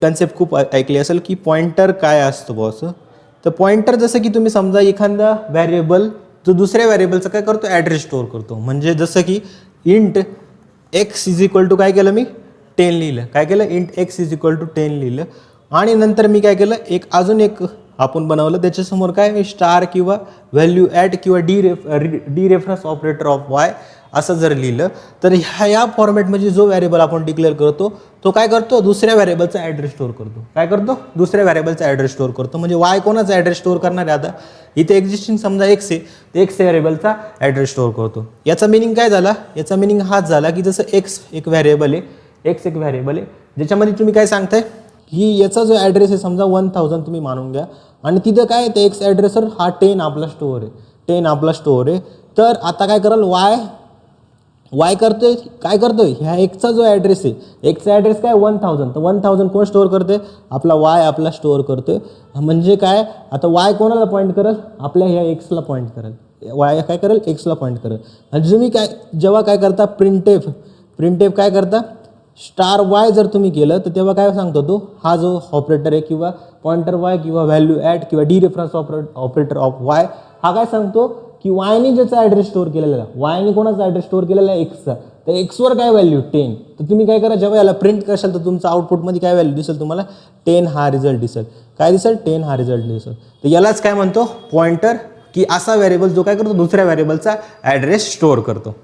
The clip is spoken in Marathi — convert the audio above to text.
कन्सेप्ट खूप ऐकली असेल की पॉइंटर काय असतं बॉस. तर पॉइंटर जसं की तुम्ही समजा एखादा व्हॅरिएबल जो दुसऱ्या व्हॅरिएबलचा काय करतो ॲड्रेस स्टोअर करतो. म्हणजे जसं की int x is equal to काय केलं मी 10 लिहिलं. काय केलं int x is equal to 10 लिहिलं आणि नंतर मी काय केलं अजून एक आपण बनवलं त्याच्यासमोर काय स्टार किंवा व्हॅल्यू ॲट किंवा D reference operator of Y असं जर लिहिलं तर ह्या फॉर्मॅटमध्ये जो व्हॅरिएबल आपण डिक्लेअर करतो तो काय करतो दुसऱ्या व्हॅरिएबलचा ॲड्रेस स्टोअर करतो. काय करतो दुसऱ्या व्हॅरिएबलचा ॲड्रेस स्टोअर करतो. म्हणजे वाय कोणाचा ॲड्रेस स्टोअर करणार आहे आता इथे एक्झिस्टिंग समजा एक्स आहे तर एक्स व्हॅरिएबलचा ॲड्रेस स्टोअर करतो. याचा मिनिंग काय झाला याचा मिनिंग हाच झाला की जसं एक्स एक व्हॅरिएबल आहे एक्स एक व्हॅरिएबल आहे ज्याच्यामध्ये तुम्ही काय सांगताय की याचा जो ॲड्रेस आहे समजा 1000 तुम्ही मानून घ्या आणि तिथं काय ते एक्स ॲड्रेसवर हा 10 आपला स्टोअर आहे 10 आपला स्टोअर आहे. तर आता काय कराल वाय करतोय काय करतोय ह्या एक्सचा जो ॲड्रेस आहे एक्सचा ॲड्रेस काय 1000 तर 1000 कोण स्टोअर करतोय आपला वाय आपला स्टोअर करतोय. म्हणजे काय आता वाय कोणाला पॉईंट करेल आपल्या ह्या एक्सला पॉईंट करेल वाय काय करेल एक्सला पॉईंट करेल. आणि तुम्ही काय जेव्हा काय करता प्रिंटेफ काय करता स्टार वाय जर तुम्ही केलं तर तेव्हा काय सांगतो तो हा जो ऑपरेटर आहे किंवा पॉइंटर वाय किंवा व्हॅल्यू ॲट किंवा D reference operator of Y हा काय सांगतो की वायने ज्याचा ॲड्रेस स्टोअर केलेला आहे वायने कोणाचा ॲड्रेस स्टोअर केलेला आहे एक्सचा तर एक्सवर काय व्हॅल्यू 10. तर तुम्ही काय करा जेव्हा याला प्रिंट करशाल तर तुमचा आउटपुटमध्ये काय व्हॅल्यू दिसेल तुम्हाला 10 हा रिझल्ट दिसेल. काय दिसेल 10 हा रिझल्ट दिसेल. तर यालाच काय म्हणतो पॉइंटर की असा व्हॅरिएबल जो काय करतो दुसऱ्या व्हॅरिएबलचा ॲड्रेस स्टोअर करतो.